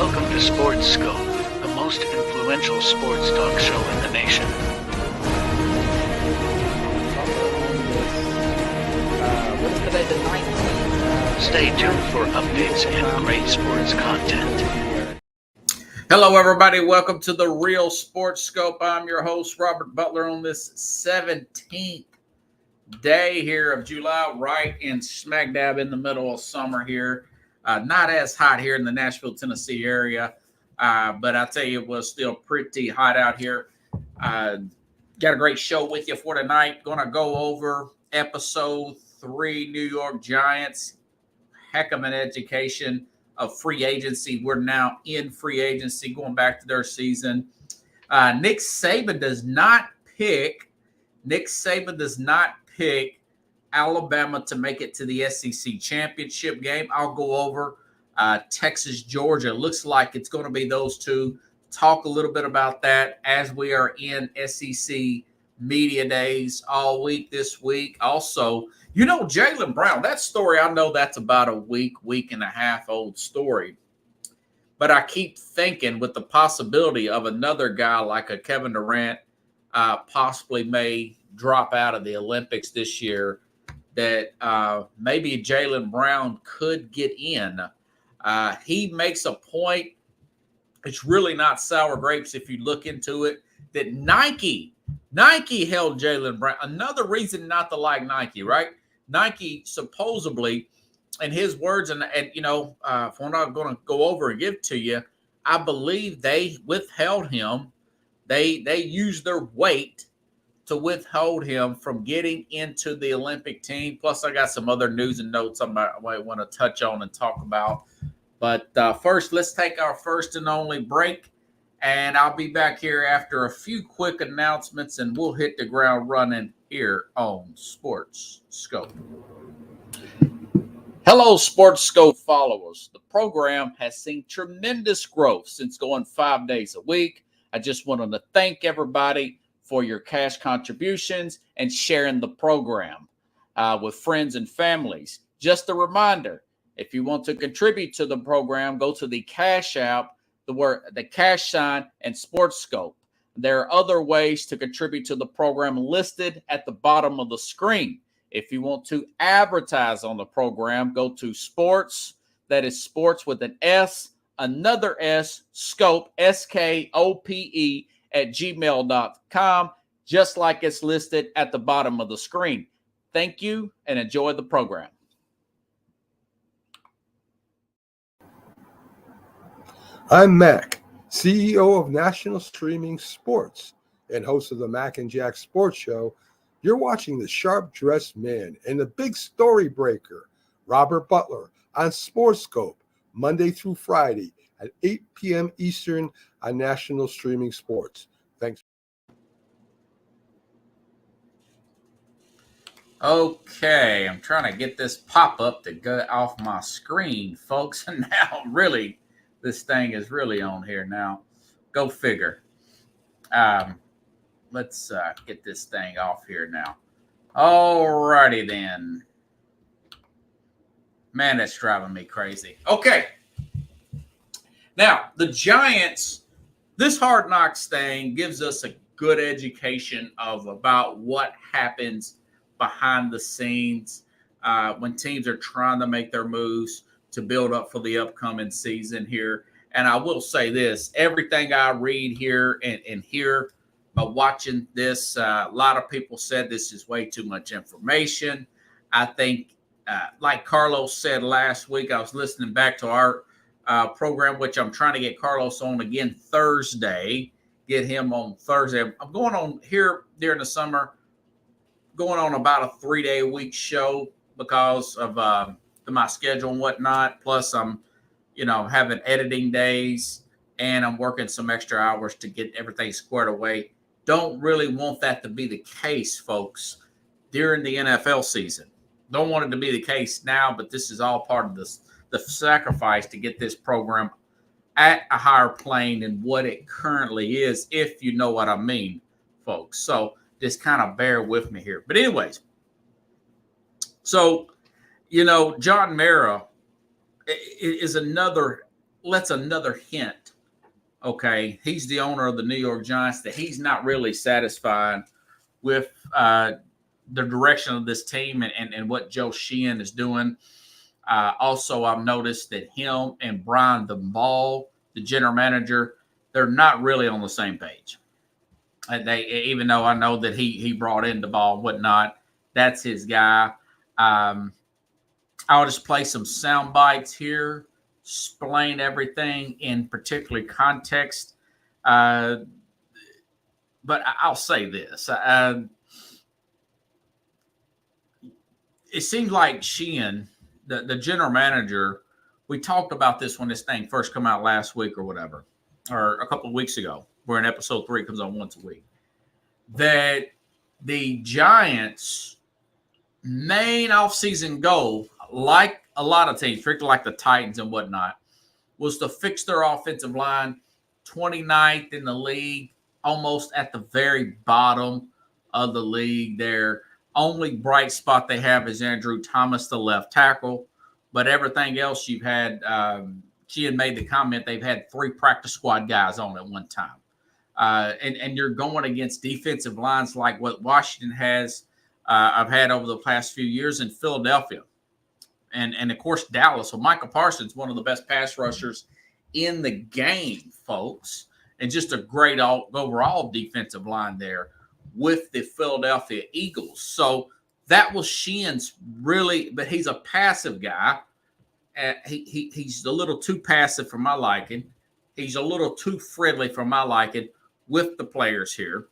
Welcome to Sports Scope, the most influential sports talk show in the nation. What is today, the 19th? Stay tuned for updates and great sports content. Hello, everybody. Welcome to the Real Sports Scope. I'm your host, Robert Butler, on this 17th day here of July, right in smack dab in the middle of summer here. Not as hot here in the Nashville, Tennessee area, but I'll tell you, it was still pretty hot out here. Got a great show with you for tonight. Going to go over episode 3, New York Giants. Heck of an education of free agency. We're now in free agency, going back to their season. Nick Saban does not pick Alabama to make it to the SEC championship game. I'll go over Texas, Georgia. Looks like it's going to be those two. Talk a little bit about that as we are in SEC media days all week this week. Also, you know, Jaylen Brown, that story, I know that's about a week and a half old story. But I keep thinking with the possibility of another guy like a Kevin Durant possibly may drop out of the Olympics this year, that maybe Jaylen Brown could get in. He makes a point. It's really not sour grapes if you look into it, that Nike held Jaylen Brown. Another reason not to like Nike, right? Nike supposedly, in his words, and you know, if we're not going to go over and give to you, I believe they withheld him. They used their weight to withhold him from getting into the Olympic team. Plus, I got some other news and notes I might want to touch on and talk about. But first, let's take our first and only break. And I'll be back here after a few quick announcements, and we'll hit the ground running here on Sports Scope. Hello, Sports Scope followers. The program has seen tremendous growth since going 5 days a week. I just wanted to thank everybody for your cash contributions and sharing the program with friends and families. Just a reminder, if you want to contribute to the program, go to the Cash App, the cash sign, and Sports Scope. There are other ways to contribute to the program listed at the bottom of the screen. If you want to advertise on the program, go to sports, that is sports with an S, another S, scope, SKOPE, at gmail.com, just like it's listed at the bottom of the screen. Thank you and enjoy the program. I'm Mac, CEO of National Streaming Sports and host of the Mac and Jack Sports Show. You're watching the sharp-dressed man and the big story breaker, Robert Butler, on Sports Scope, Monday through Friday at 8 p.m. Eastern on National Streaming Sports. Thanks. Okay, I'm trying to get this pop-up to go off my screen, folks. And now, really, this thing is really on here now. Go figure. Let's get this thing off here now. All righty then. Man, that's driving me crazy. Okay. Now, the Giants, this Hard Knocks thing gives us a good education of about what happens behind the scenes when teams are trying to make their moves to build up for the upcoming season here. And I will say this, everything I read here and hear by watching this, a lot of people said this is way too much information. I think, like Carlos said last week, I was listening back to our program, which I'm trying to get Carlos on again Thursday, get him on Thursday. I'm going on here during the summer, going on about a 3-day-a-week show because of my schedule and whatnot. Plus, I'm, having editing days and I'm working some extra hours to get everything squared away. Don't really want that to be the case, folks, during the NFL season. Don't want it to be the case now, but this is all part of the sacrifice to get this program at a higher plane than what it currently is, if you know what I mean, folks. So just kind of bear with me here. But anyways, so, John Mara is another lets another hint. Okay, he's the owner of the New York Giants, that he's not really satisfied with the direction of this team and what Joe Sheehan is doing. Also, I've noticed that him and Brian Daboll, the general manager, they're not really on the same page. They, even though I know that he brought in Daboll and whatnot, that's his guy. I'll just play some sound bites here, explain everything in particular context. But I'll say this. It seems like Sheehan, the general manager, we talked about this when this thing first come out last week or whatever, or a couple of weeks ago, where in episode 3 comes on once a week, that the Giants' main offseason goal, like a lot of teams, particularly like the Titans and whatnot, was to fix their offensive line. 29th in the league, almost at the very bottom of the league there. Only bright spot they have is Andrew Thomas, the left tackle. But everything else you've had, she had made the comment, they've had 3 practice squad guys on at one time. And you're going against defensive lines like what Washington has, I've had over the past few years in Philadelphia. And of course, Dallas. So Michael Parsons, one of the best pass rushers in the game, folks. And just a great overall defensive line there with the Philadelphia Eagles. So that was Sheehan's really, but he's a passive guy. He's a little too passive for my liking. He's a little too friendly for my liking with the players here.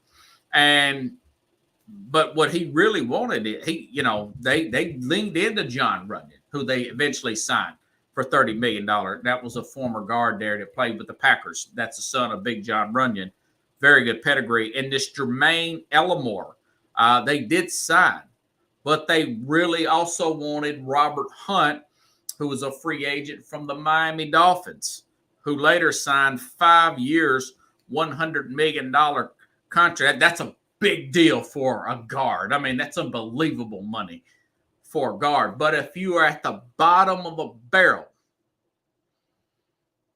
But what he really wanted, they leaned into John Runyon, who they eventually signed for $30 million. That was a former guard there that played with the Packers. That's the son of Big John Runyon. Very good pedigree. And this Jermaine Ellimore, they did sign, but they really also wanted Robert Hunt, who was a free agent from the Miami Dolphins, who later signed 5 years, $100 million contract. That's a big deal for a guard. I mean, that's unbelievable money for a guard. But if you are at the bottom of the barrel,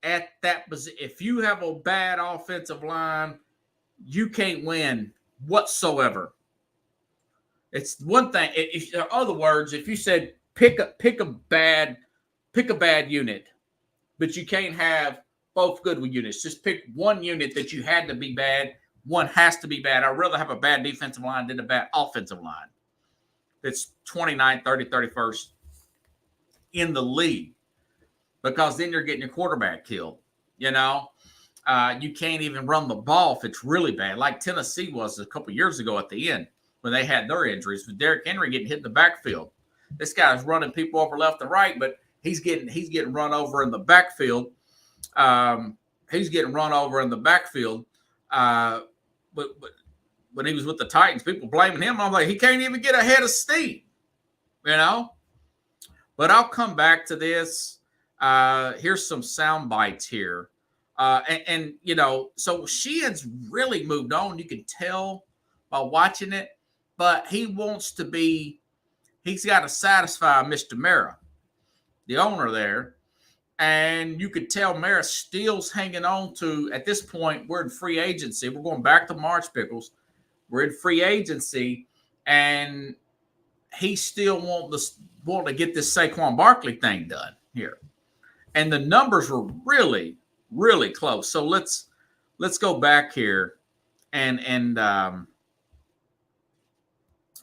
at that position, if you have a bad offensive line, you can't win whatsoever. It's one thing. In other words, if you said pick a bad unit, but you can't have both good units. Just pick one unit that you had to be bad. One has to be bad. I'd rather have a bad defensive line than a bad offensive line. It's 29th, 30th, 31st in the league, because then you're getting your quarterback killed. You can't even run the ball if it's really bad, like Tennessee was a couple years ago at the end when they had their injuries, with Derrick Henry getting hit in the backfield. This guy's running people over left and right, but he's getting run over in the backfield. But when he was with the Titans, people blaming him. I'm like, he can't even get ahead of steam, But I'll come back to this. Here's some sound bites here. So Sheehan's really moved on. You can tell by watching it, but he's got to satisfy Mr. Mara, the owner there. And you could tell Mara still's hanging on to, at this point, we're in free agency. We're going back to March Pickles. We're in free agency, and he still want to get this Saquon Barkley thing done here. And the numbers were really, really close. So let's go back here and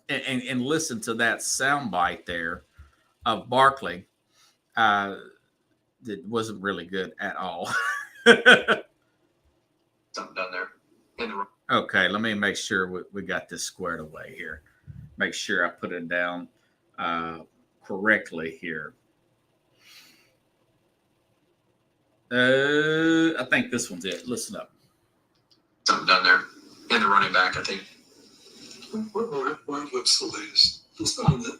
listen to that soundbite there of Barkley. That wasn't really good at all. Something done there. Okay, let me make sure we got this squared away here. Make sure I put it down correctly here. I think this one's it. Listen up. Something done there. And the running back, I think. What's the latest? It's not the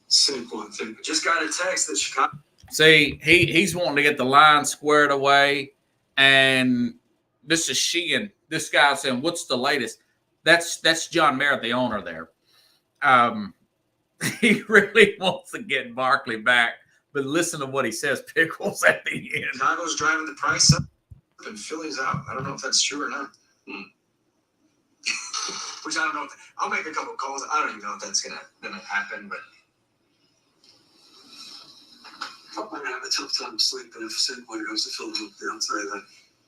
Saquon thing. Just got a text that Chicago. See, he's wanting to get the line squared away, and this is Sheehan. This guy saying, "What's the latest?" That's John Merritt, the owner there. He really wants to get Barkley back But listen to what he says, Pickles, at the end. Chicago's driving the price up and Philly's out. I don't know if that's true or not. Which I don't know. I'll make a couple calls. I don't even know if that's gonna happen, but I'm gonna have a tough time sleeping if Saquon goes to Philadelphia. I'll tell you that.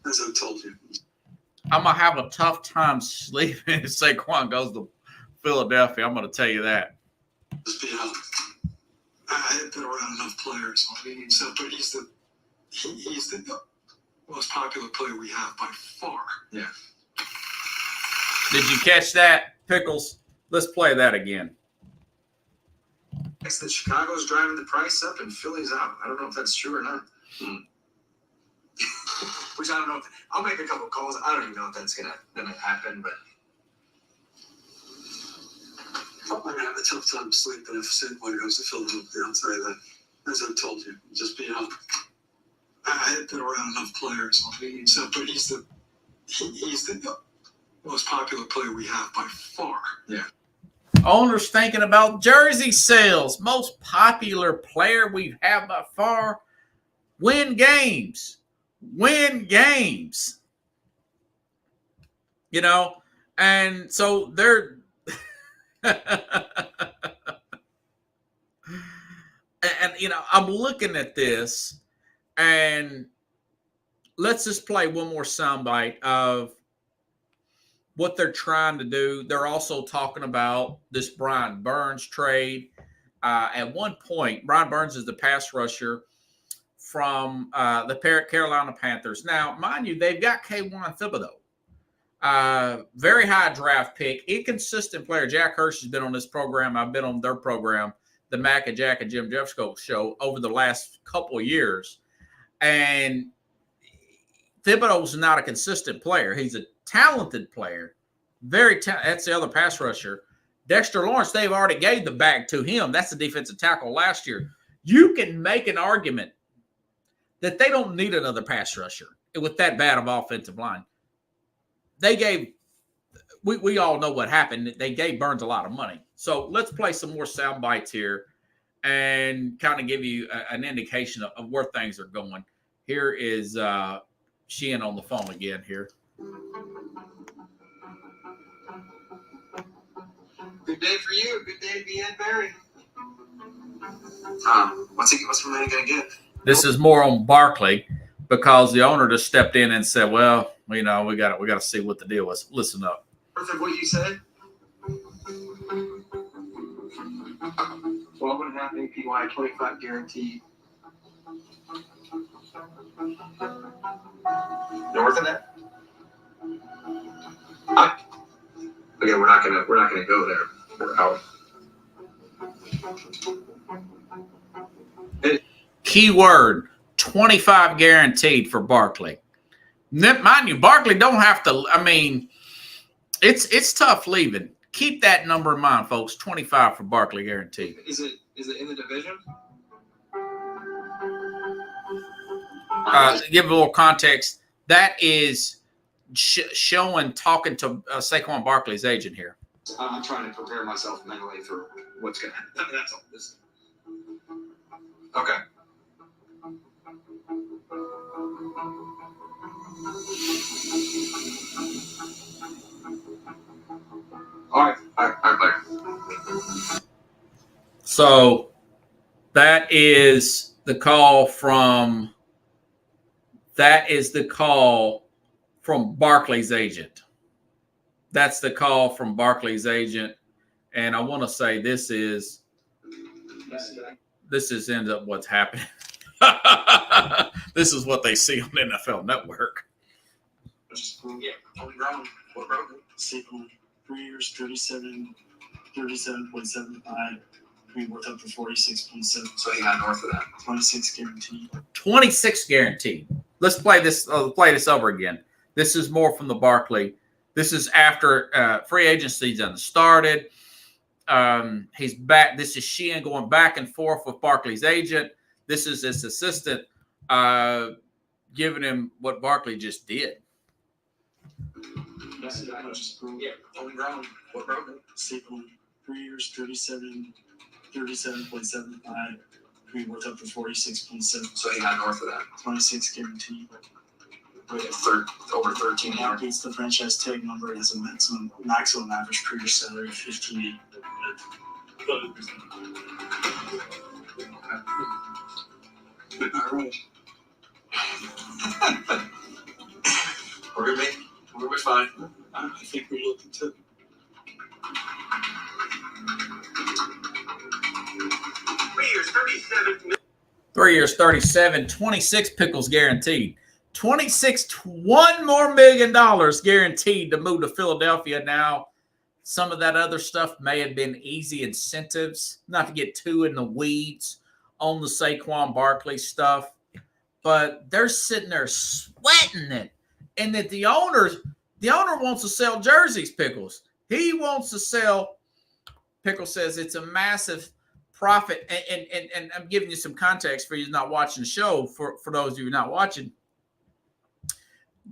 As I've told you. I'm going to have a tough time sleeping if Saquon goes to Philadelphia. I'm going to tell you that. Just be honest. I have been around enough players. I mean, so, but he's the most popular player we have by far. Yeah. Did you catch that, Pickles? Let's play that again. That Chicago's driving the price up and Philly's out. I don't know if that's true or not. Which I don't know. I'll make a couple calls. I don't even know if that's gonna happen, but I'm gonna have a tough time sleeping if Saquon goes to Philadelphia. I'll tell you that. As I've told you, just be honest. I have been around enough players. I mean, so, but he's the most popular player we have by far. Yeah. Owners thinking about jersey sales. Most popular player we have by far. Win games. Win games. You know, and so they're and you know, I'm looking at this, and let's just play one more soundbite of what they're trying to do. They're also talking about this Brian Burns trade. At one point, Brian Burns is the pass rusher from the Carolina Panthers. Now, mind you, they've got Kayvon Thibodeau. Very high draft pick, inconsistent player. Jack Hirsch has been on this program. I've been on their program, the Mac and Jack and Jim Jeffcoat show, over the last couple of years. And Thibodeau's not a consistent player. He's a talented player. That's the other pass rusher. Dexter Lawrence, they've already gave the bag to him. That's the defensive tackle last year. You can make an argument that they don't need another pass rusher with that bad of offensive line. They gave – we all know what happened. They gave Burns a lot of money. So let's play some more sound bites here and kind of give you an indication of where things are going. Here is Sheehan on the phone again here. Good day for you. Good day to be Ed Barry. What's Renee gonna get? This is more on Barkley because the owner just stepped in and said, "Well, you know, we got to see what the deal was." Listen up. Perfect. What you said. 12.5 APY, 25 guaranteed. North of that? Okay, we're not gonna go there. We're out. Keyword 25 guaranteed for Barkley. Mind you, Barkley don't have to. I mean, it's tough leaving. Keep that number in mind, folks. 25 for Barkley guaranteed. Is it in the division? Give a little context. That is talking to Saquon Barkley's agent here. I'm trying to prepare myself mentally for what's going to happen. That's all. Okay. All right. So that is the call from Barkley's agent. That's the call from Barkley's agent. And I want to say this is ends up what's happening. This is what they see on NFL Network. Yeah, only wrong. What wrong? Saquon, 3 years, 37.75. We worked up for 46.7. So he got north of that. 26 guaranteed. 26 guaranteed. Let's play this over again. This is more from the Barkley. This is after free agency done started. He's back. This is Sheehan going back and forth with Barkley's agent. This is his assistant giving him what Barkley just did. Yeah, only wrong. What wrong? Saquon, 3 years, 37.75. We worked up to 46.7. So he got north of that. 26 guaranteed. But Over 13 yeah, years. beats the franchise tag number. It has a maximum average per year salary of 15. All right. We're gonna be fine. I think we looked into 3 years, 37, 26 pickles guaranteed. $1 more million guaranteed to move to Philadelphia. Now, some of that other stuff may have been easy incentives, not to get too in the weeds on the Saquon Barkley stuff, but they're sitting there sweating it. And that the owner wants to sell jerseys, Pickles. He wants to sell. Pickles says it's a massive profit. And I'm giving you some context for you not watching the show. For those of you not watching,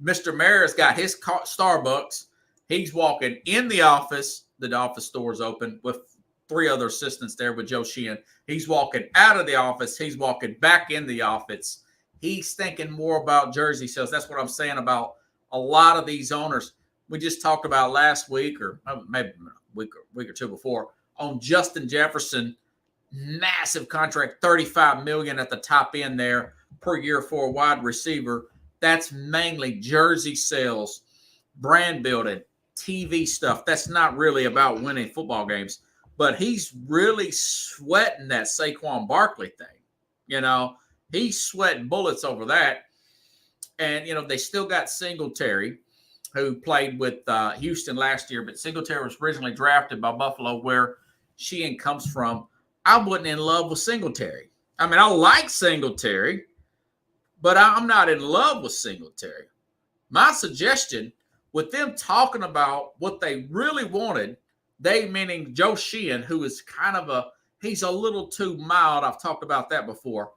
Mr. Maris got his Starbucks. He's walking in the office. The office store's open with 3 other assistants there with Joe Sheehan. He's walking out of the office. He's walking back in the office. He's thinking more about jersey sales. That's what I'm saying about a lot of these owners. We just talked about last week, or maybe a week or two before, on Justin Jefferson, massive contract, $35 million at the top end there per year for a wide receiver. That's mainly jersey sales, brand building, TV stuff. That's not really about winning football games, but he's really sweating that Saquon Barkley thing. You know, he's sweating bullets over that. And, you know, they still got Singletary, who played with Houston last year, but Singletary was originally drafted by Buffalo, where Sheehan comes from. I wasn't in love with Singletary. I mean, I like Singletary, but I'm not in love with Singletary. My suggestion, with them talking about what they really wanted, they meaning Joe Sheehan, who is kind of he's a little too mild. I've talked about that before,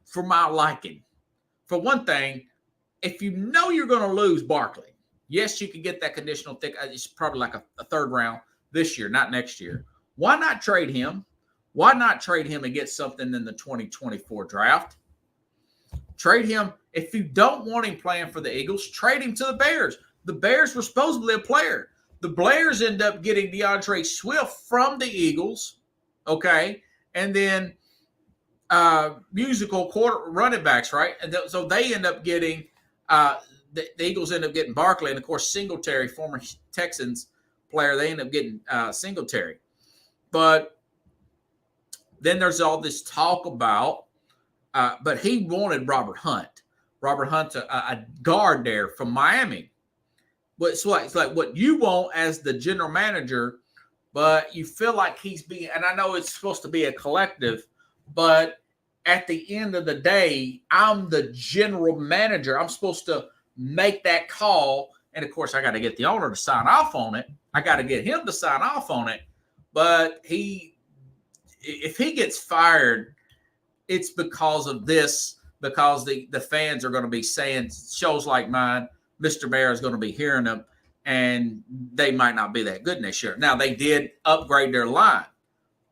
for my liking. For one thing, if you know you're going to lose Barkley, yes, you can get that conditional thick. It's probably like a third round this year, not next year. Why not trade him? Why not trade him and get something in the 2024 draft? Trade him. If you don't want him playing for the Eagles, trade him to the Bears. The Bears were supposedly a player. The Bears end up getting DeAndre Swift from the Eagles, okay? And then musical running backs, right? And so they end up getting the Eagles end up getting Barkley, and of course Singletary, former Texans player, they end up getting Singletary. But then there's all this talk about, but he wanted Robert Hunt. Robert Hunt's a guard there from Miami. But it's like what you want as the general manager, but you feel like he's being, and I know it's supposed to be a collective, but at the end of the day, I'm the general manager. I'm supposed to make that call. And of course, I got to get the owner to sign off on it. I got to get him to sign off on it. But if he gets fired, it's because of this, because the fans are going to be saying, shows like mine, Mr. Bear is going to be hearing them, and they might not be that good next year. Now, they did upgrade their line,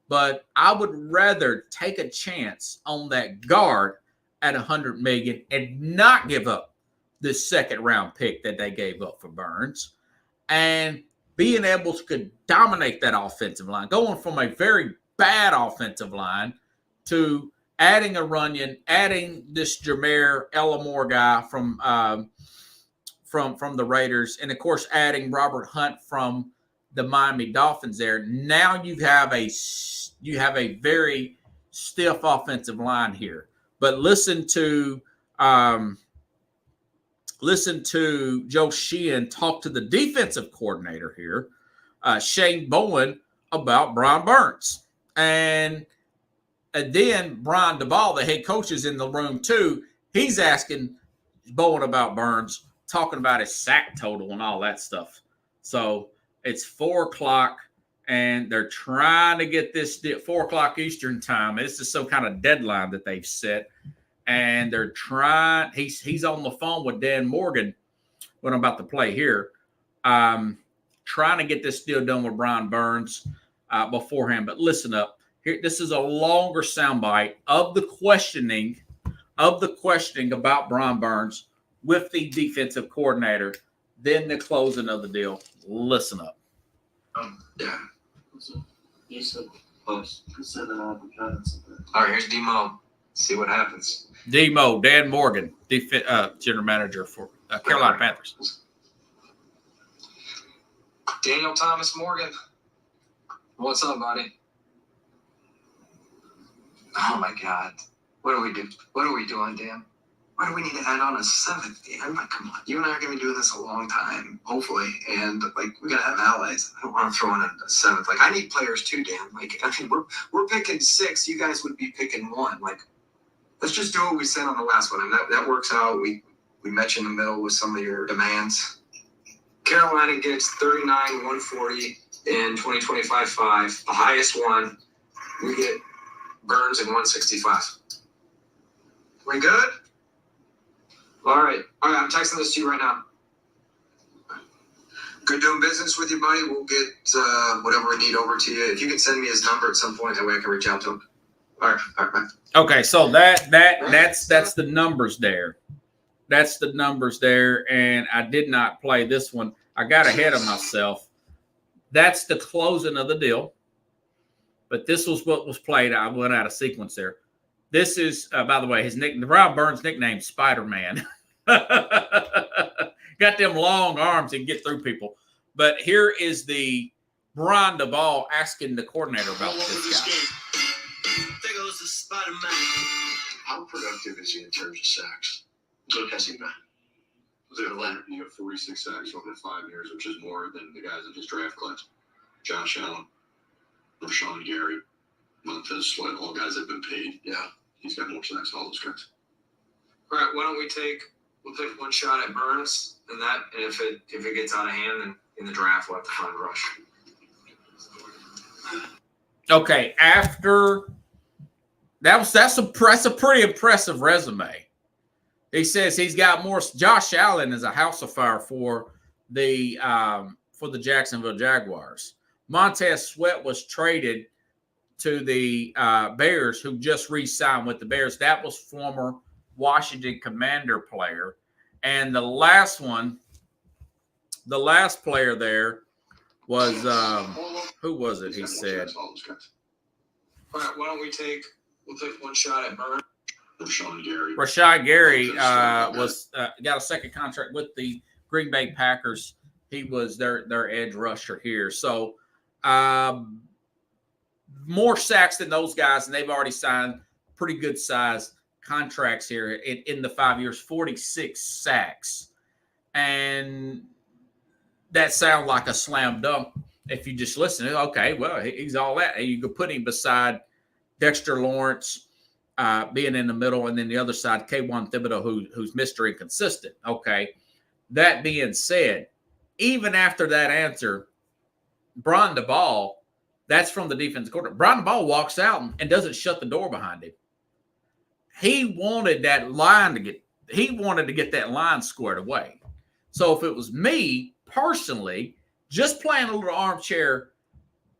but I would rather take a chance on that guard at $100 million and not give up this second round pick that they gave up for Burns, and being able to dominate that offensive line, going from a very bad offensive line to adding a Runyon, adding this Jameer Ellamore guy from the Raiders, and of course adding Robert Hunt from the Miami Dolphins there. Now you have a very stiff offensive line here. But listen to Joe Sheehan talk to the defensive coordinator here, Shane Bowen, about Brian Burns. And then Brian Duvall, the head coach, is in the room too. He's asking Bowen about Burns, talking about his sack total and all that stuff. So it's 4:00, and they're trying to get this 4:00 Eastern time. This is some kind of deadline that they've set, and they're trying. He's on the phone with Dan Morgan, what I'm about to play here, trying to get this deal done with Brian Burns beforehand. But listen up. Here, this is a longer soundbite of the questioning about Brian Burns with the defensive coordinator, then the closing of the deal. Listen up. Yeah. You said Close. you said that all the guidance. All right, here's Demo. See what happens. Demo, Dan Morgan, general manager for Carolina Panthers. Daniel Thomas Morgan. What's up, buddy? Oh my God. What do we do? What are we doing, Dan? Why do we need to add on a seventh game? I'm like, come on. You and I are going to be doing this a long time, hopefully. And, like, we got to have allies. I don't want to throw in a seventh. Like, I need players too, Dan. Like, I mean, we're picking 6. You guys would be picking 1. Like, let's just do what we said on the last one. And that works out. We met you in the middle with some of your demands. Carolina gets 39-140 in 2025-5. The highest one, we get Burns in 165. We good? All right, I'm texting this to you right now. Good doing business with you, buddy. We'll get whatever we need over to you. If you can send me his number at some point, that way I can reach out to him. All right, bye. Okay, so that's the numbers there. That's the numbers there, and I did not play this one. I got ahead of myself. That's the closing of the deal, but this was what was played. I went out of sequence there. This is, by the way, Brian Burns' nickname, Spider-Man. Got them long arms and get through people. But here is the Brian DeBall asking the coordinator about this guy. There goes the Spider-Man. How productive is he in terms of sacks? Good has he been? You have 46 sacks over 5 years, which is more than the guys in his draft class. Josh Allen, Rashawn Gary, Montez Sweat, all guys that have been paid. Yeah. He's got more sacks than all those guys. All right, why don't we'll take one shot at Burns and that, and if it gets out of hand, then in the draft we'll have to find Rush. Okay, after that's a pretty impressive resume. He says he's got more. Josh Allen is a house of fire for the Jacksonville Jaguars. Montez Sweat was traded to the Bears, who just re-signed with the Bears. That was former Washington Commander player. And the last player there was, who was it? He said. All right, why don't we'll take one shot at Burns. Rashawn Gary was got a second contract with the Green Bay Packers. He was their edge rusher here. So more sacks than those guys, and they've already signed pretty good size contracts here in the 5 years, 46 sacks. And that sounds like a slam dunk if you just listen. Okay, well, he's all that. And you could put him beside Dexter Lawrence, being in the middle, and then the other side, Kayvon Thibodeau, who's Mr. Inconsistent. Okay. That being said, even after that answer, Brian DeBall, that's from the defensive coordinator. Brian DeBall walks out and doesn't shut the door behind him. He wanted that line to get that line squared away. So if it was me personally, just playing a little armchair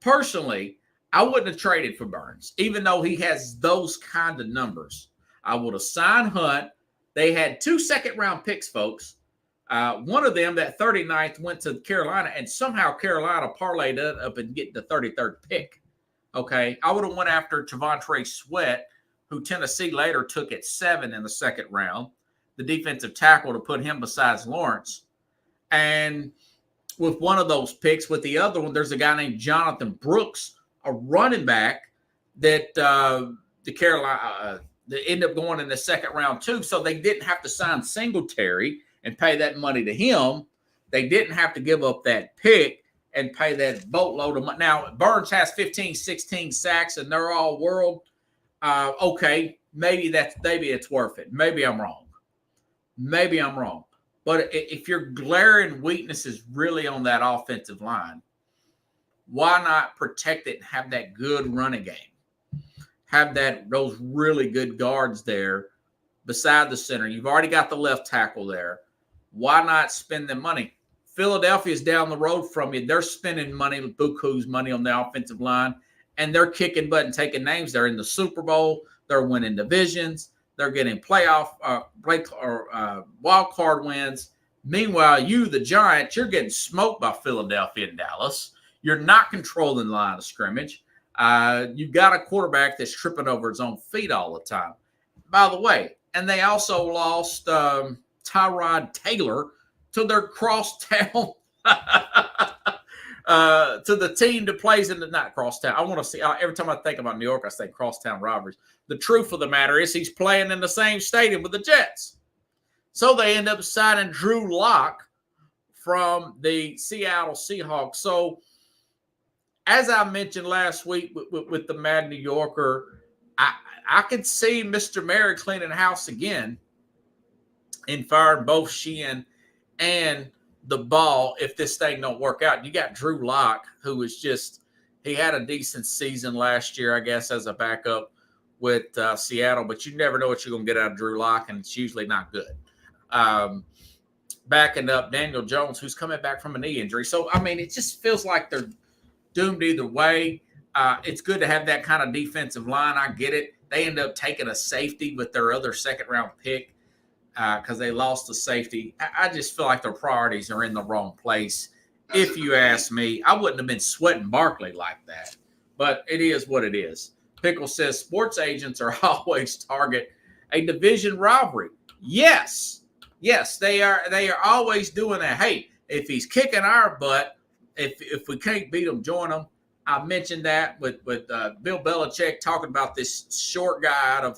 personally, I wouldn't have traded for Burns, even though he has those kind of numbers. I would have signed Hunt. They had 2 second-round picks, folks. One of them, that 39th, went to Carolina, and somehow Carolina parlayed it up and get the 33rd pick. Okay, I would have went after T'Vondre Sweat, who Tennessee later took at 7 in the second round, the defensive tackle, to put him besides Lawrence. And with one of those picks, with the other one, there's a guy named Jonathan Brooks, a running back that the Carolina they ended up going in the second round too. So they didn't have to sign Singletary and pay that money to him. They didn't have to give up that pick and pay that boatload of money. Now, Burns has 15, 16 sacks, and they're all world. Okay, maybe it's worth it. Maybe I'm wrong. But if your glaring weakness is really on that offensive line, why not protect it and have that good running game? Have those really good guards there beside the center. You've already got the left tackle there. Why not spend the money? Philadelphia's down the road from you. They're spending money, buku's money on the offensive line, and they're kicking butt and taking names. They're in the Super Bowl. They're winning divisions. They're getting playoff wild card wins. Meanwhile, you, the Giants, you're getting smoked by Philadelphia and Dallas. You're not controlling the line of scrimmage. You've got a quarterback that's tripping over his own feet all the time. By the way, and they also lost Tyrod Taylor to their crosstown to the team that plays in the not crosstown. I want to see every time I think about New York, I say crosstown robberies. The truth of the matter is he's playing in the same stadium with the Jets. So they end up signing Drew Lock from the Seattle Seahawks. So as I mentioned last week with the Mad New Yorker, I could see Mr. Mary cleaning house again and firing both Sheehan and the Ball if this thing don't work out. You got Drew Lock, who is he had a decent season last year, I guess, as a backup with Seattle, but you never know what you're going to get out of Drew Lock, and it's usually not good. Backing up Daniel Jones, who's coming back from a knee injury. So, I mean, it just feels like they're doomed either way. It's good to have that kind of defensive line. I get it. They end up taking a safety with their other second-round pick because they lost the safety. I just feel like their priorities are in the wrong place. If you ask me, I wouldn't have been sweating Barkley like that. But it is what it is. Pickle says sports agents are always target a division rivalry. Yes, they are. They are always doing that. Hey, if he's kicking our butt, if we can't beat him, join him. I mentioned that with Bill Belichick talking about this short guy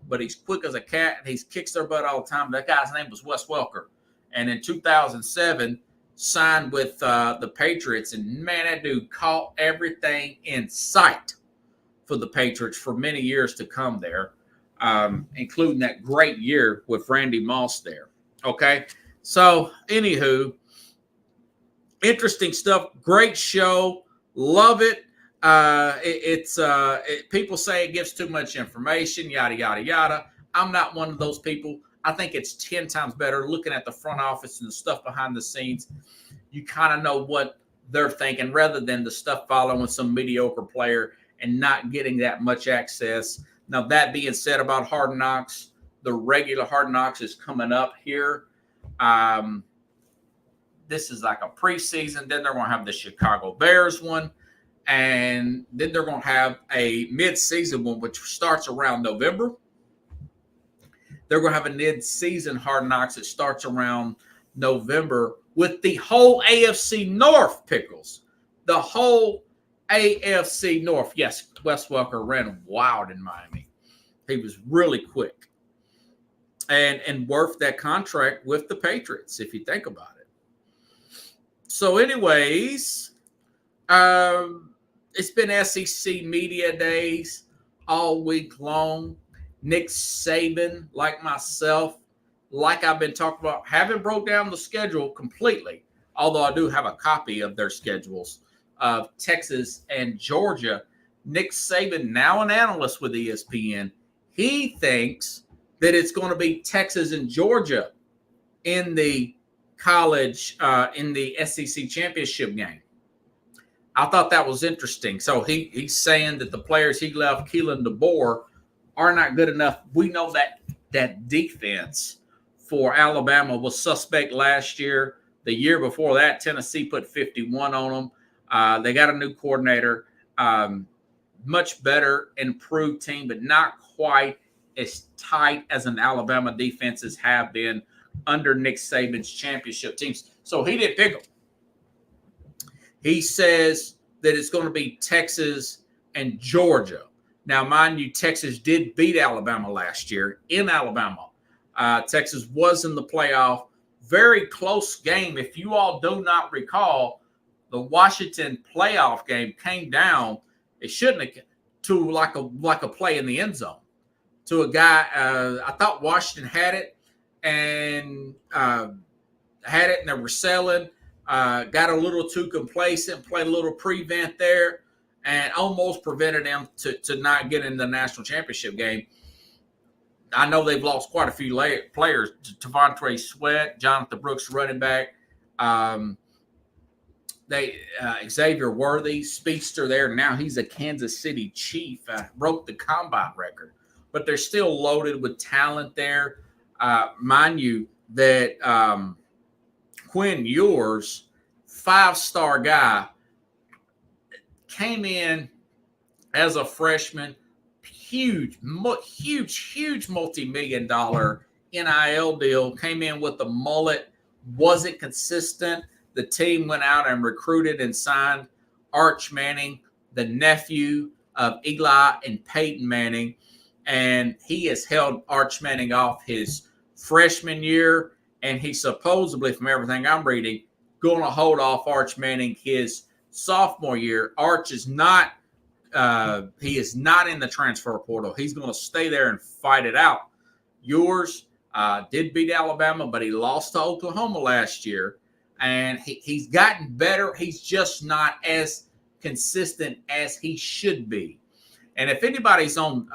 but he's quick as a cat and he kicks their butt all the time. That guy's name was Wes Welker, and in 2007 signed with the Patriots. And man, that dude caught everything in sight for the Patriots for many years to come there, including that great year with Randy Moss there. Okay, so anywho, interesting stuff. Great show. Love it. People say it gives too much information, yada, yada, yada. I'm not one of those people. I think it's 10 times better looking at the front office and the stuff behind the scenes. You kind of know what they're thinking rather than the stuff following some mediocre player and not getting that much access. Now, that being said about Hard Knocks, the regular Hard Knocks is coming up here. This is like a preseason. Then they're going to have the Chicago Bears one. And then they're going to have a mid-season one, which starts around November. They're going to have a mid-season Hard Knocks that starts around November with the whole AFC North, Pickles. The whole AFC North. Yes, Wes Welker ran wild in Miami. He was really quick. And worth that contract with the Patriots, if you think about it. So anyways, it's been SEC Media Days all week long. Nick Saban, like myself, like I've been talking about, haven't broke down the schedule completely, although I do have a copy of their schedules of Texas and Georgia. Nick Saban, now an analyst with ESPN, he thinks that it's going to be Texas and Georgia in the college, in the SEC championship game. I thought that was interesting. So he's saying that the players he left, Keelan DeBoer, are not good enough. We know that defense for Alabama was suspect last year. The year before that, Tennessee put 51 on them. They got a new coordinator, much better, improved team, but not quite as tight as an Alabama defenses have been under Nick Saban's championship teams. So he didn't pick them. He says that it's going to be Texas and Georgia. Now, mind you, Texas did beat Alabama last year in Alabama. Texas was in the playoff. Very close game. If you all do not recall, the Washington playoff game came down. It shouldn't have, to like a play in the end zone. To a guy, I thought Washington had it and they were selling. Got a little too complacent, played a little prevent there, and almost prevented them to not get in the national championship game. I know they've lost quite a few players. Devontae Sweat, Jonathan Brooks, running back. Xavier Worthy, speedster there. Now he's a Kansas City Chief. Broke the combine record, but they're still loaded with talent there. Mind you that Quinn Ewers, 5-star guy, came in as a freshman, huge multi-million-dollar NIL deal, came in with the mullet, wasn't consistent. The team went out and recruited and signed Arch Manning, the nephew of Eli and Peyton Manning, and he has held Arch Manning off his freshman year, and he supposedly, from everything I'm reading, going to hold off Arch Manning his sophomore year. Arch is not he is not in the transfer portal. He's going to stay there and fight it out. Ewers did beat Alabama, but he lost to Oklahoma last year. And he's gotten better. He's just not as consistent as he should be. And if anybody's on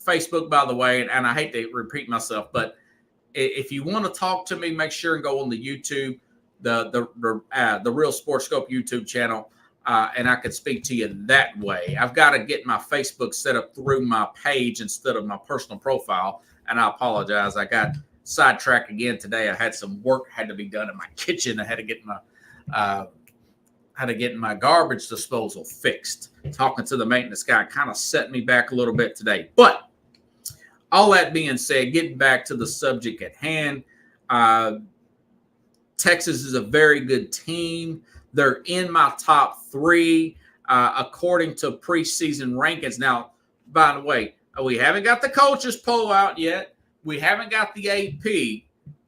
Facebook, by the way, and I hate to repeat myself, but if you want to talk to me, make sure and go on the YouTube, the Real Sports Scope YouTube channel, and I can speak to you that way. I've got to get my Facebook set up through my page instead of my personal profile, and I apologize. I got sidetracked again today. I had some work had to be done in my kitchen. I had to get my garbage disposal fixed. Talking to the maintenance guy kind of set me back a little bit today. But all that being said, getting back to the subject at hand, Texas is a very good team. They're in my top 3 according to preseason rankings. Now, by the way, we haven't got the coaches poll out yet. We haven't got the AP,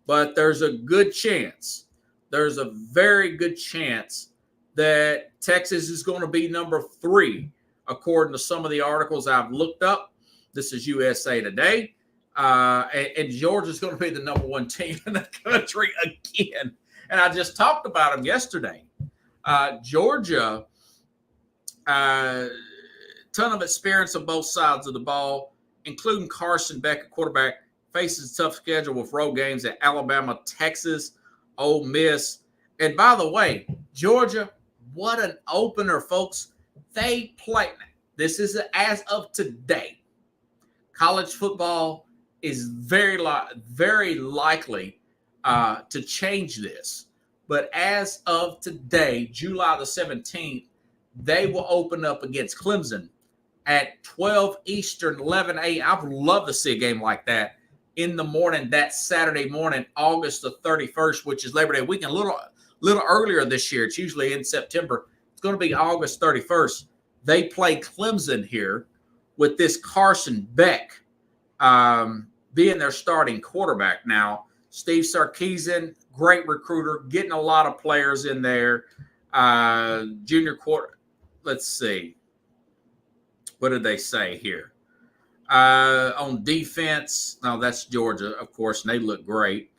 but there's a good chance. There's a very good chance that Texas is going to be number 3, according to some of the articles I've looked up. This is USA Today. And Georgia's going to be the number 1 team in the country again. And I just talked about them yesterday. Georgia, ton of experience on both sides of the ball, including Carson Beck, a quarterback, faces a tough schedule with road games at Alabama, Texas, Ole Miss. And by the way, Georgia, what an opener, folks. They play. This is as of today. College football is very likely to change this. But as of today, July the 17th, they will open up against Clemson at 12 Eastern, 11 a.m. I would love to see a game like that in the morning, that Saturday morning, August the 31st, which is Labor Day weekend, a little earlier this year. It's usually in September. It's going to be August 31st. They play Clemson here with this Carson Beck being their starting quarterback now. Steve Sarkisian, great recruiter, getting a lot of players in there. Junior quarter. Let's see. What did they say here? On defense, no, that's Georgia, of course, and they look great.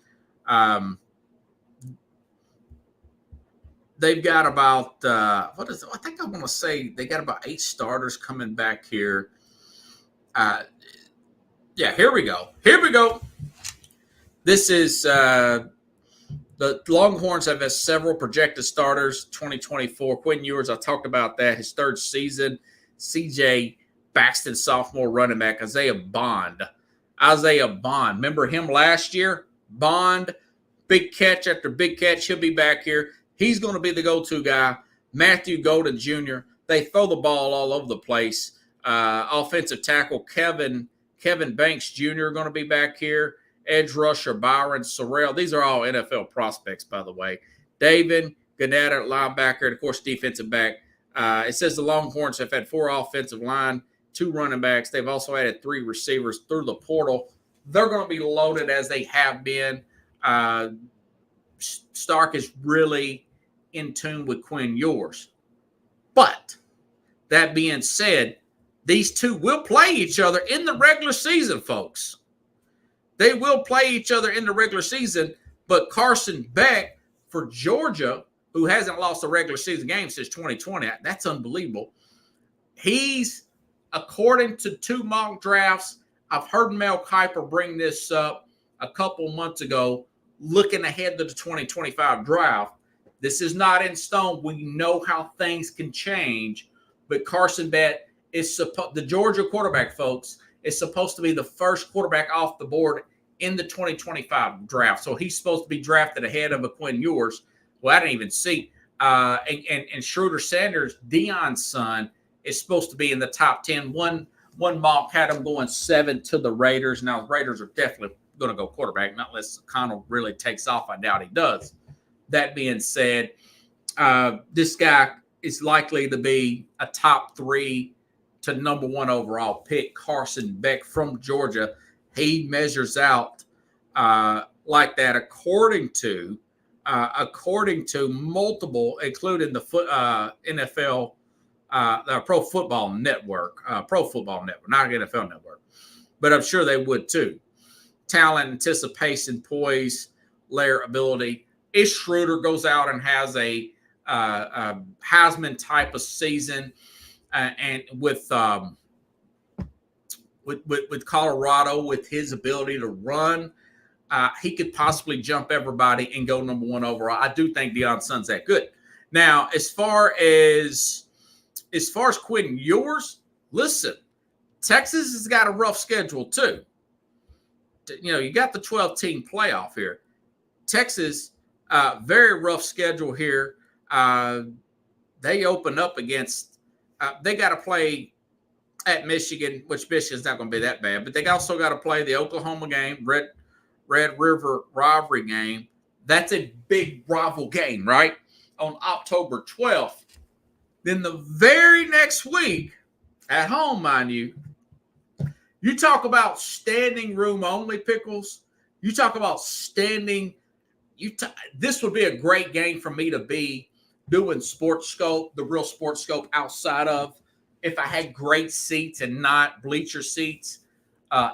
They've got about I think I want to say they got about 8 starters coming back here. Here we go. This is the Longhorns have had several projected starters. 2024, Quinn Ewers, I talked about that. His 3rd season. CJ Baxton, sophomore running back. Isaiah Bond. Remember him last year? Bond, big catch after big catch. He'll be back here. He's going to be the go-to guy. Matthew Golden Jr. They throw the ball all over the place. Offensive tackle Kevin Banks Jr. going to be back here. Edge rusher Byron Sorrell. These are all NFL prospects, by the way. David Gannett at linebacker, and, of course, defensive back. It says the Longhorns have had 4 offensive line, 2 running backs. They've also added 3 receivers through the portal. They're going to be loaded as they have been. Stark is really in tune with Quinn Ewers. But that being said, these two will play each other in the regular season, folks. They will play each other in the regular season, but Carson Beck for Georgia, who hasn't lost a regular season game since 2020, that's unbelievable. He's, according to 2 mock drafts, I've heard Mel Kiper bring this up a couple months ago, looking ahead to the 2025 draft. This is not in stone. We know how things can change, but Carson Beck is the Georgia quarterback, folks, is supposed to be the first quarterback off the board in the 2025 draft. So he's supposed to be drafted ahead of Quinn Ewers. Well, I didn't even see. And Schroeder Sanders, Deion's son, is supposed to be in the top 10. One mock had him going 7 to the Raiders. Now, the Raiders are definitely going to go quarterback, not unless Connell really takes off. I doubt he does. That being said, this guy is likely to be a top 3 to number 1 overall pick. Carson Beck from Georgia. He measures out like that according to multiple, including the NFL, Pro Football Network, not NFL Network, but I'm sure they would too. Talent, anticipation, poise, layer ability. If Schroeder goes out and has a Heisman type of season, and with Colorado, with his ability to run, he could possibly jump everybody and go number 1 overall. I do think Deion's son's that good. Now, as far as Quinn Ewers, listen, Texas has got a rough schedule too. You know, you got the 12-team playoff here. Texas, very rough schedule here. They open up against, they got to play at Michigan, which Michigan's not going to be that bad, but they also got to play the Oklahoma game, Red River rivalry game. That's a big rival game, right? On October 12th. Then the very next week, at home, mind you, you talk about standing room only, Pickles. You talk about standing. This would be a great game for me to be doing Sports Scope, the real Sports Scope outside of, if I had great seats and not bleacher seats.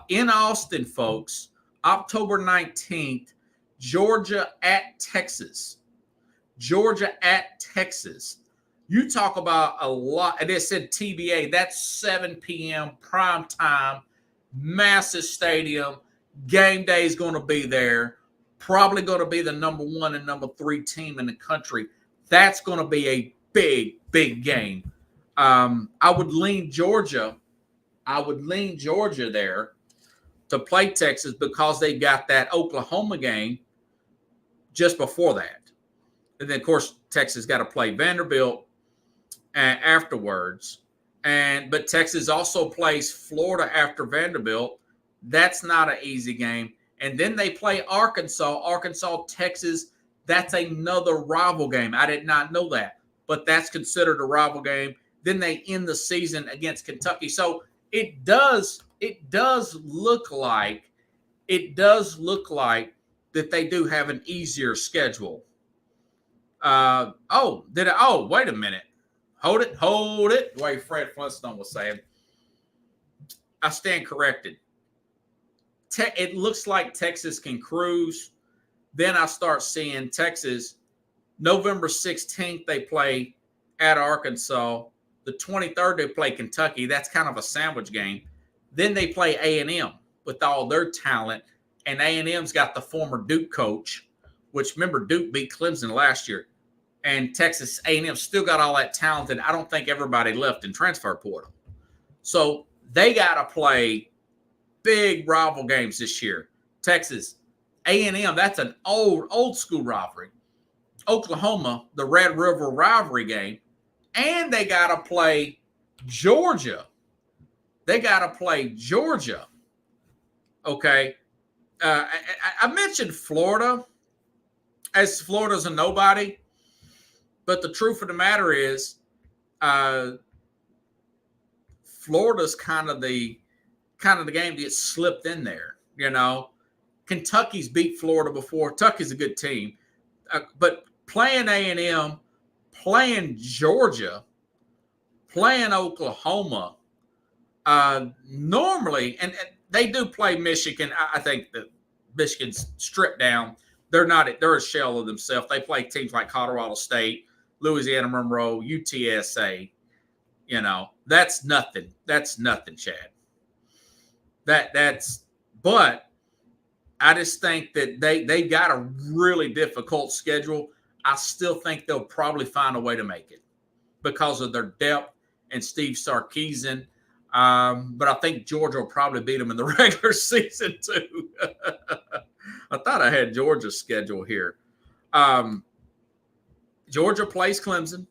In Austin, folks, October 19th, Georgia at Texas. Georgia at Texas. You talk about a lot, and it said TBA, that's 7 p.m. prime time, massive stadium. Game day is going to be there. Probably going to be the number 1 and number 3 team in the country. That's going to be a big, big game. I would lean Georgia there to play Texas because they got that Oklahoma game just before that. And then, of course, Texas got to play Vanderbilt afterwards. But Texas also plays Florida after Vanderbilt. That's not an easy game. And then they play Arkansas, Texas. That's another rival game. I did not know that, but that's considered a rival game. Then they end the season against Kentucky. So it does look like that they do have an easier schedule. Wait a minute. Hold it. The way Fred Flintstone was saying. I stand corrected. It looks like Texas can cruise. Then I start seeing Texas. November 16th, they play at Arkansas. The 23rd, they play Kentucky. That's kind of a sandwich game. Then they play A&M with all their talent. And A&M's got the former Duke coach, which, remember, Duke beat Clemson last year. And Texas A&M still got all that talent, and I don't think everybody left in transfer portal. So they got to play big rival games this year. Texas, A&M, that's an old school rivalry. Oklahoma, the Red River rivalry game. And they got to play Georgia. Okay. I mentioned Florida as Florida's a nobody. But the truth of the matter is, Florida's kind of the game that gets slipped in there. You know, Kentucky's beat Florida before. Kentucky's a good team, but playing A&M, playing Georgia, playing Oklahoma, normally, and they do play Michigan. I think that Michigan's stripped down. They're a shell of themselves. They play teams like Colorado State, Louisiana Monroe, UTSA. You know, that's nothing. That's nothing, Chad. But I just think that they got a really difficult schedule. I still think they'll probably find a way to make it because of their depth and Steve Sarkisian. But I think Georgia will probably beat them in the regular season too. I thought I had Georgia's schedule here. Georgia plays Clemson.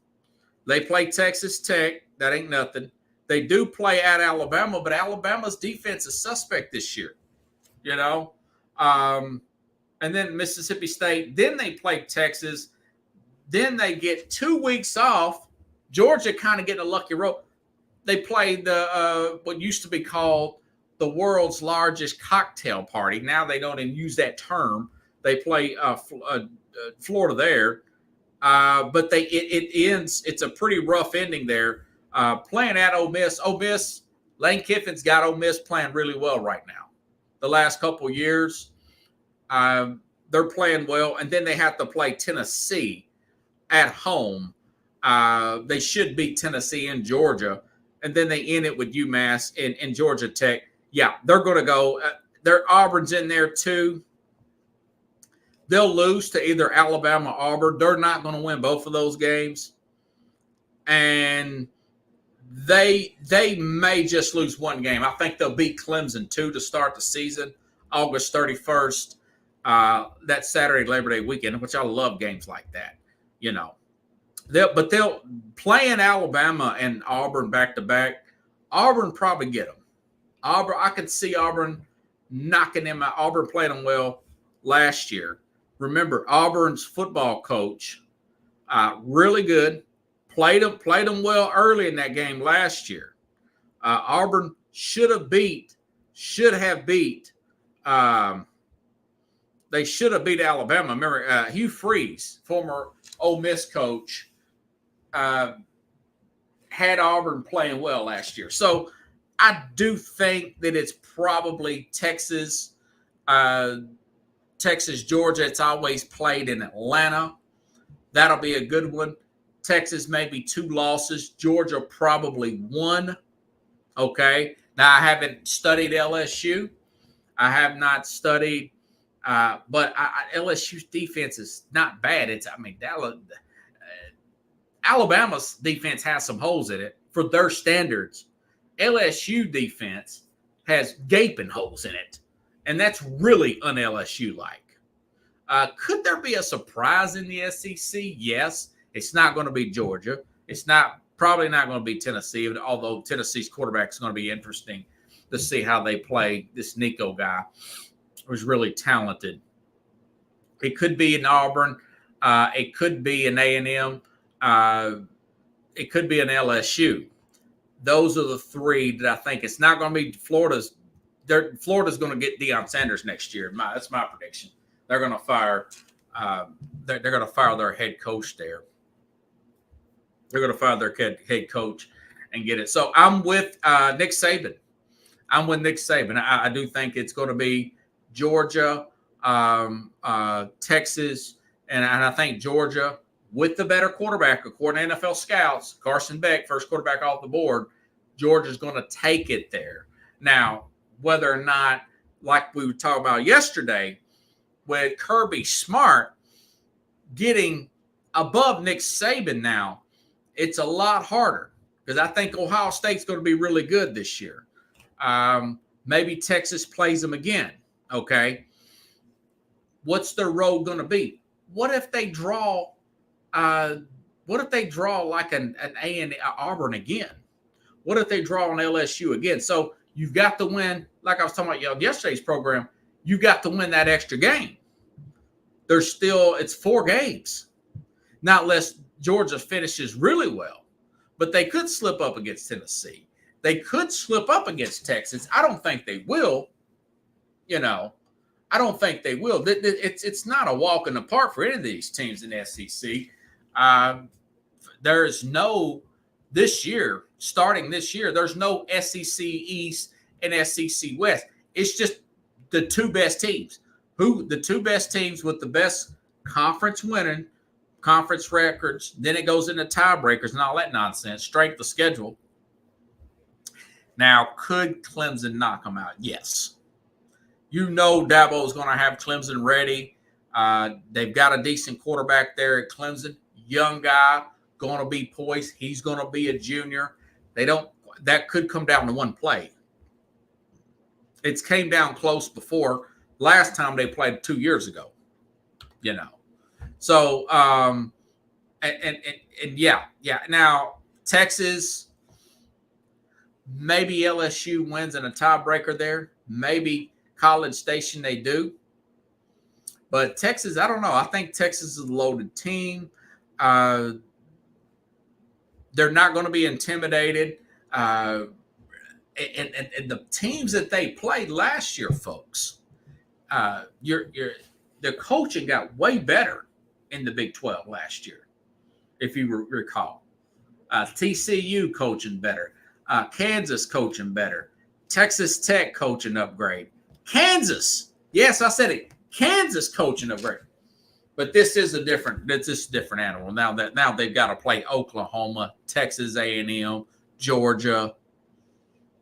They play Texas Tech. That ain't nothing. They do play at Alabama, but Alabama's defense is suspect this year. You know? And then Mississippi State. Then they play Texas. Then they get 2 weeks off. Georgia kind of getting a lucky roll. They played the what used to be called the world's largest cocktail party. Now they don't even use that term. They play Florida there, but it ends. It's a pretty rough ending there. Playing at Ole Miss. Ole Miss, Lane Kiffin's got Ole Miss playing really well right now. The last couple of years, they're playing well, and then they have to play Tennessee at home. They should beat Tennessee and Georgia. And then they end it with UMass and Georgia Tech. Yeah, they're going to go. Auburn's in there too. They'll lose to either Alabama or Auburn. They're not going to win both of those games. And they may just lose one game. I think they'll beat Clemson too to start the season, August 31st. That Saturday Labor Day weekend, which I love games like that, you know. They'll play in Alabama and Auburn back-to-back. Auburn probably get them. Auburn, I could see Auburn knocking them out. Auburn played them well last year. Remember, Auburn's football coach, really good, played them well early in that game last year. Auburn should have beat Alabama. Remember, Hugh Freeze, former Ole Miss coach, had Auburn playing well last year. So I do think that it's probably Texas, Georgia. It's always played in Atlanta. That'll be a good one. Texas maybe 2 losses. Georgia probably 1. Okay. Now I haven't studied LSU. I have not studied, but LSU's defense is not bad. Alabama's defense has some holes in it for their standards. LSU defense has gaping holes in it, and that's really un-LSU-like. Could there be a surprise in the SEC? Yes. It's not going to be Georgia. It's probably not going to be Tennessee, although Tennessee's quarterback is going to be interesting to see how they play this Nico guy, who's really talented. It could be in Auburn. It could be an A&M. It could be an LSU. Those are the 3 that I think. It's not going to be Florida's. Florida's going to get Deion Sanders next year. That's my prediction. They're going to fire. They're going to fire their head coach there. They're going to fire their head coach and get it. So I'm with Nick Saban. I do think it's going to be Georgia, Texas, and I think Georgia with the better quarterback, according to NFL scouts, Carson Beck, first quarterback off the board. Georgia's going to take it there. Now, whether or not, like we were talking about yesterday, with Kirby Smart getting above Nick Saban now, it's a lot harder because I think Ohio State's going to be really good this year. Maybe Texas plays them again. Okay. What's their road going to be? What if they draw like an Auburn again? What if they draw an LSU again? So you've got to win, like I was talking about yesterday's program, you got to win that extra game. It's 4 games. Not unless Georgia finishes really well. But they could slip up against Tennessee. They could slip up against Texas. I don't think they will. I don't think they will. It's not a walk in the park for any of these teams in the SEC. There's no, starting this year, there's no SEC East and SEC West. It's just the 2 best teams. The 2 best teams with the best conference winning, conference records. Then it goes into tiebreakers and all that nonsense. Strength of schedule. Now, could Clemson knock them out? Yes. Dabo is going to have Clemson ready. They've got a decent quarterback there at Clemson. Young guy, going to be poised. He's going to be a junior. That could come down to one play. It's came down close before. Last time they played 2 years ago, So, yeah. Now, Texas, maybe LSU wins in a tiebreaker there. Maybe College Station they do. But Texas, I don't know. I think Texas is a loaded team. They're not going to be intimidated. And the teams that they played last year, folks, the coaching got way better in the Big 12 last year, if you recall. TCU coaching better. Kansas coaching better. Texas Tech coaching upgrade. Kansas, yes, I said it. Kansas coaching upgrade. But this is a different animal. Now they've got to play Oklahoma, Texas A&M, Georgia,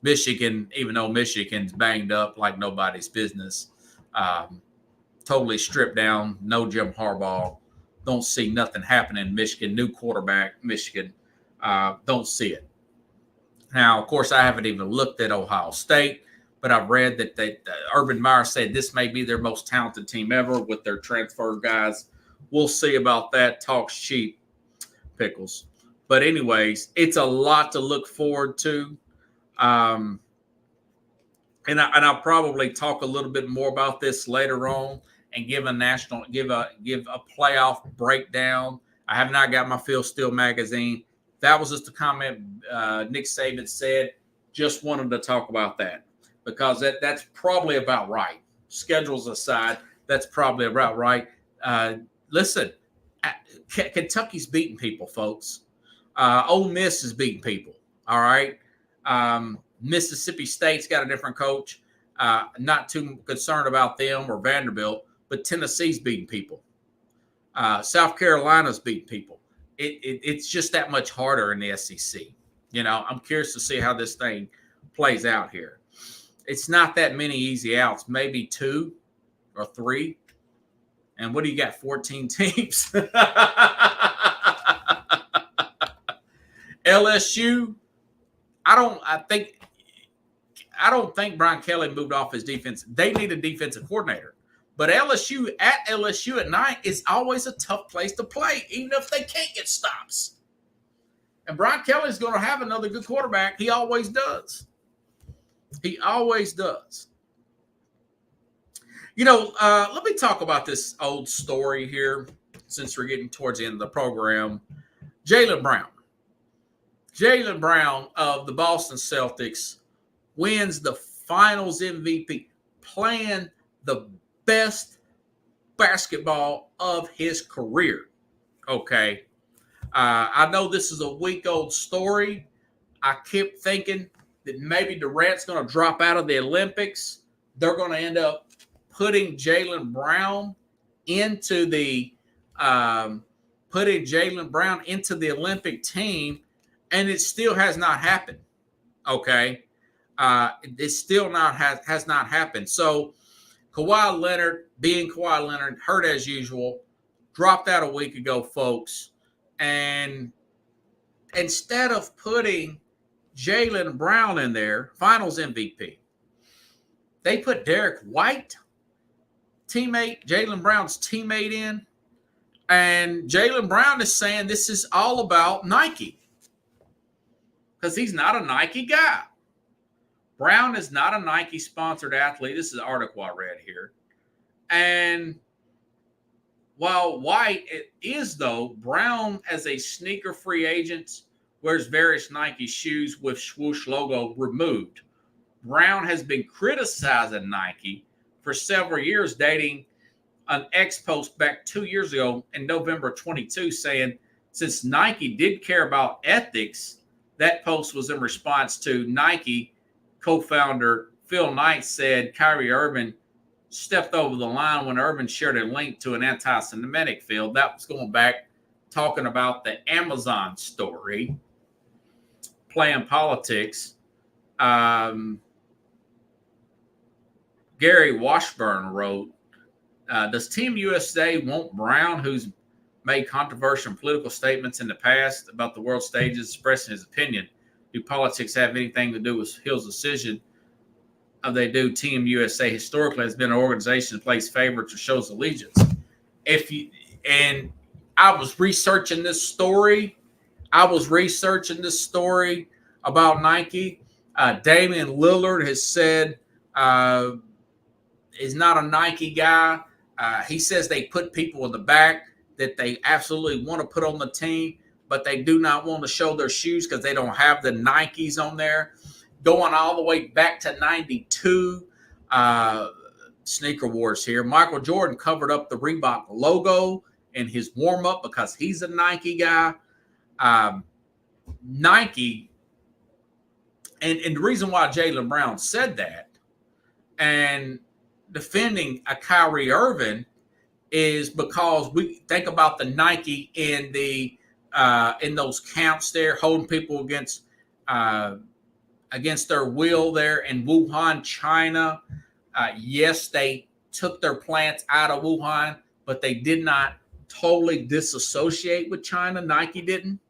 Michigan, even though Michigan's banged up like nobody's business. Totally stripped down. No Jim Harbaugh. Don't see nothing happening in Michigan. New quarterback, Michigan. Don't see it. Now, of course, I haven't even looked at Ohio State, but I've read that Urban Meyer said this may be their most talented team ever with their transfer guys. We'll see about that. Talk's cheap, Pickles. But anyways, it's a lot to look forward to. And I'll probably talk a little bit more about this later on and give a playoff breakdown. I have not got my Phil Steele magazine. That was just a comment Nick Saban said. Just wanted to talk about that because that's probably about right. Schedules aside, that's probably about right. Listen, Kentucky's beating people, folks. Ole Miss is beating people. All right. Mississippi State's got a different coach. Not too concerned about them or Vanderbilt, but Tennessee's beating people. South Carolina's beating people. It's just that much harder in the SEC. I'm curious to see how this thing plays out here. It's not that many easy outs, maybe 2 or 3. And what do you got? 14 teams. LSU. I don't think Brian Kelly moved off his defense. They need a defensive coordinator. But LSU at night is always a tough place to play, even if they can't get stops. And Brian Kelly's going to have another good quarterback. He always does. Let me talk about this old story here since we're getting towards the end of the program. Jaylen Brown of the Boston Celtics wins the Finals MVP, playing the best basketball of his career. Okay. I know this is a week-old story. I kept thinking that maybe Durant's going to drop out of the Olympics. They're going to end up putting Jaylen Brown into the Olympic team, and it still has not happened. Okay. It still has not happened. So Kawhi Leonard, hurt as usual, dropped out a week ago, folks. And instead of putting Jaylen Brown in there, Finals MVP, they put Derek White, Jaylen Brown's teammate, in. And Jaylen Brown is saying this is all about Nike because he's not a Nike guy. Brown is not a Nike-sponsored athlete. This is an article I read here. And while White is, though, Brown as a sneaker free agent wears various Nike shoes with swoosh logo removed. Brown has been criticizing Nike for several years, dating an ex-post back 2 years ago in November 22 saying since Nike did care about ethics, that post was in response to Nike co-founder Phil Knight said Kyrie Irving stepped over the line when Irving shared a link to an anti-Semitic field. That was going back talking about the Amazon story, playing politics. Gary Washburn wrote Does Team USA want Brown, who's made controversial political statements in the past about the world stages, expressing his opinion? Do politics have anything to do with Hill's decision? They do. Team USA historically has been an organization that plays favorites or shows allegiance. And I was researching this story. About Nike. Damian Lillard has said is not a Nike guy. He says they put people in the back that they absolutely want to put on the team, but they do not want to show their shoes because they don't have the Nikes on there. Going all the way back to 92, Sneaker Wars here. Michael Jordan covered up the Reebok logo in his warm-up because he's a Nike guy. Nike, and the reason why Jaylen Brown said that and defending a Kyrie Irving is because we think about the Nike in the in those camps there, holding people against their will there in Wuhan, China. Yes, they took their plants out of Wuhan, but they did not totally disassociate with China. Nike didn't.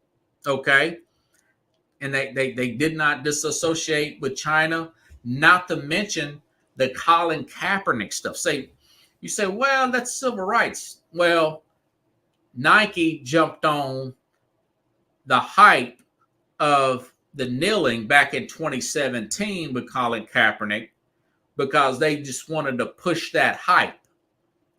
Okay. And they did not disassociate with China, not to mention the Colin Kaepernick stuff. You say, well, that's civil rights. Well, Nike jumped on the hype of the kneeling back in 2017 with Colin Kaepernick because they just wanted to push that hype.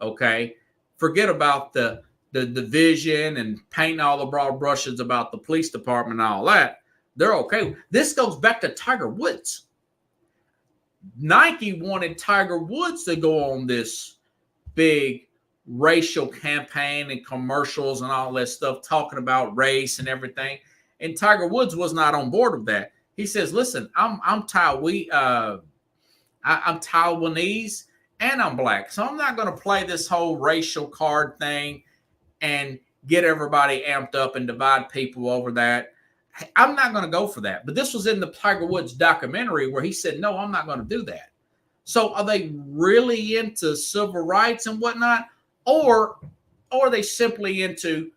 Okay. Forget about the division and painting all the broad brushes about the police department and all that. They're okay. This goes back to Tiger Woods. Nike wanted Tiger Woods to go on this big racial campaign and commercials and all that stuff, talking about race and everything. And Tiger Woods was not on board with that. He says, listen, I'm Taiwanese and I'm black. So I'm not going to play this whole racial card thing and get everybody amped up and divide people over that. I'm not going to go for that. But this was in the Tiger Woods documentary where he said, no, I'm not going to do that. So are they really into civil rights and whatnot? Or are they simply into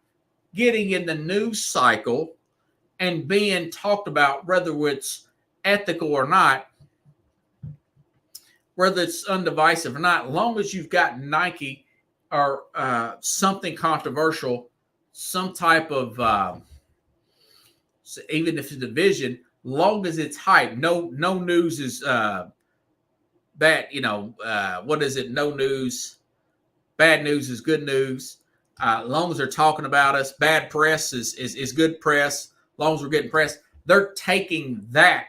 getting in the news cycle and being talked about, whether it's ethical or not, whether it's undivisive or not, as long as you've got Nike or something controversial, some type of so even if it's a division, long as it's hype, no news is bad. What is it? No news, bad news is good news. As long as they're talking about us, bad press is good press. As long as we're getting press, they're taking that.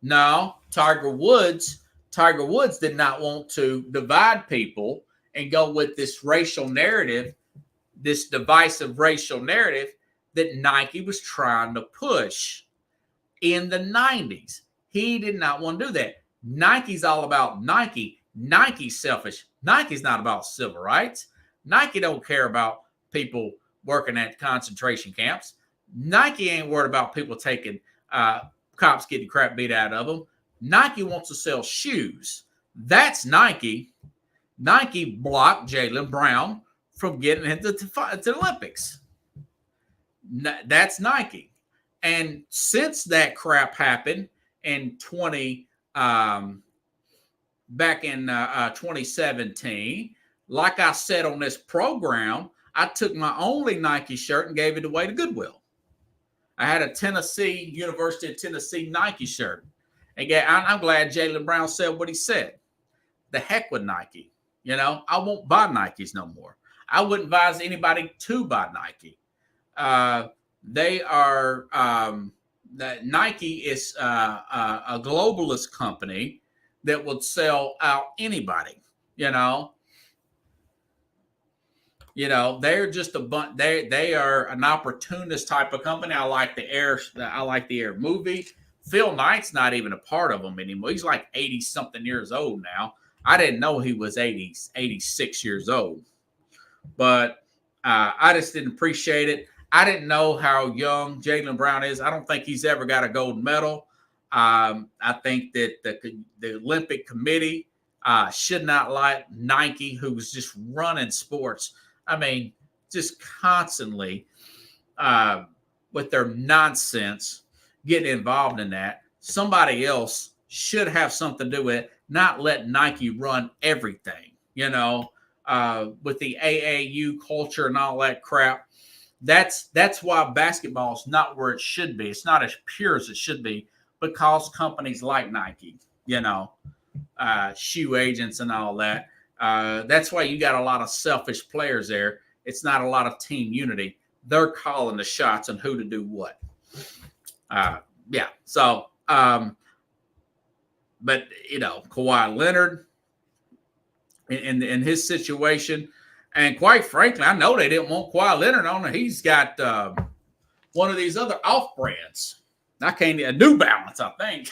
No, Tiger Woods did not want to divide people and go with this racial narrative, this divisive racial narrative that Nike was trying to push in the 90s. He did not want to do that. Nike's all about Nike. Nike's selfish. Nike's not about civil rights. Nike don't care about people working at concentration camps. Nike ain't worried about people taking cops getting crap beat out of them. Nike wants to sell shoes. That's Nike. Nike blocked Jaylen Brown from getting into the Olympics. That's Nike. And since that crap happened in 2017, like I said on this program, I took my only Nike shirt and gave it away to Goodwill. I had a University of Tennessee Nike shirt. And I'm glad Jaylen Brown said what he said. The heck with Nike. I won't buy Nikes no more. I wouldn't advise anybody to buy Nike. Nike is a globalist company that would sell out anybody. They're just a bunch. They are an opportunist type of company. I like the Air movie. Phil Knight's not even a part of them anymore. He's like 80 something years old now. I didn't know he was 86 years old. But I just didn't appreciate it. I didn't know how young Jaylen Brown is. I don't think he's ever got a gold medal. I think that the Olympic Committee should not like Nike, who's just running sports. I mean, just constantly with their nonsense getting involved in that. Somebody else should have something to do with it, not let Nike run everything, you know, with the AAU culture and all that crap. That's why basketball is not where it should be. It's not as pure as it should be because companies like Nike, you know, shoe agents and all that. That's why you got a lot of selfish players there. It's not a lot of team unity. They're calling the shots on who to do what. Yeah. So, but, you know, Kawhi Leonard in his situation, and quite frankly, I know they didn't want Kawhi Leonard on it. He's got one of these other off brands. A New Balance, I think.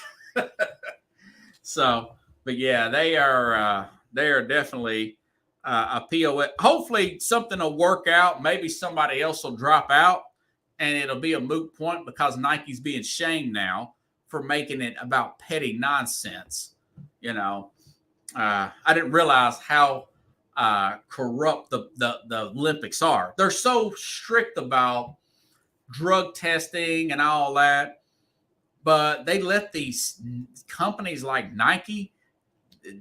So, but yeah, they are definitely a POS. Hopefully something will work out. Maybe somebody else will drop out and it'll be a moot point because Nike's being shamed now for making it about petty nonsense. You know, I didn't realize how corrupt the Olympics are. They're so strict about drug testing and all that, but they let these companies like Nike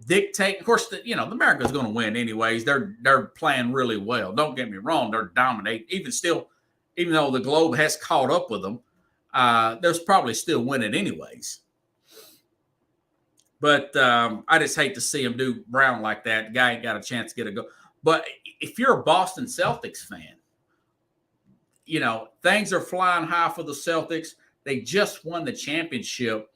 dictate. Of course, the America's going to win anyways. They're playing really well. Don't get me wrong; they're dominating. Even though the globe has caught up with them, they're probably still winning anyways. But I just hate to see him do Brown like that. The guy ain't got a chance to get a go. But if you're a Boston Celtics fan, you know, things are flying high for the Celtics. They just won the championship.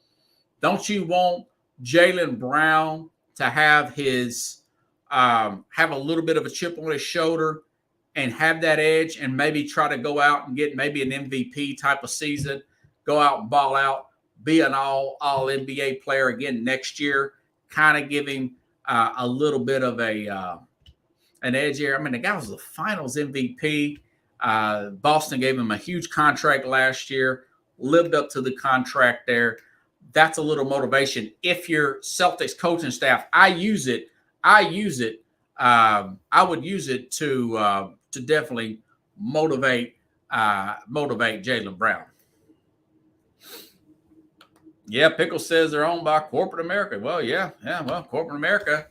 Don't you want Jaylen Brown to have his have a little bit of a chip on his shoulder and have that edge and maybe try to go out and get maybe an MVP type of season, go out and ball out, be an all NBA player again next year, kind of give him a little bit of an edge here. I mean, the guy was the finals MVP. Boston gave him a huge contract last year, lived up to the contract there. That's a little motivation. If your Celtics coaching staff, I would use it to definitely motivate Jaylen Brown. Yeah, Pickle says they're owned by corporate America. Well, yeah. Well, corporate America,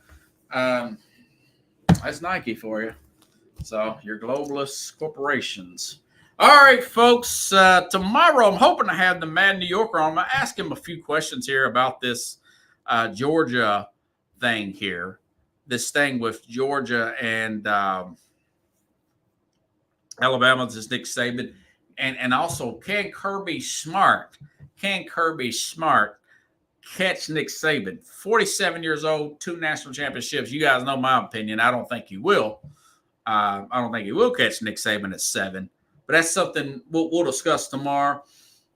that's Nike for you. So your globalist corporations. All right, folks. Tomorrow, I'm hoping to have the Mad New Yorker on. I'm going to ask him a few questions here about this Georgia thing here. This thing with Georgia and Alabama, this Nick Saban. And also, can Kirby Smart catch Nick Saban? 47 years old, 2 national championships. You guys know my opinion. I don't think he will. I don't think he will catch Nick Saban at 7. But that's something we'll discuss tomorrow.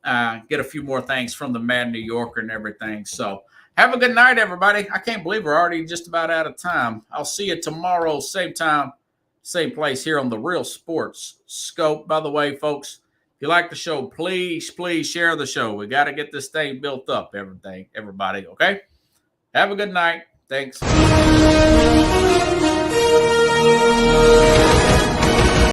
Get a few more things from the Mad New Yorker and everything. So have a good night, everybody. I can't believe we're already just about out of time. I'll see you tomorrow, same time, same place here on the Real Sports Scope. By the way, folks, if you like the show, please share the show. We got to get this thing built up, everybody, okay? Have a good night. Thanks.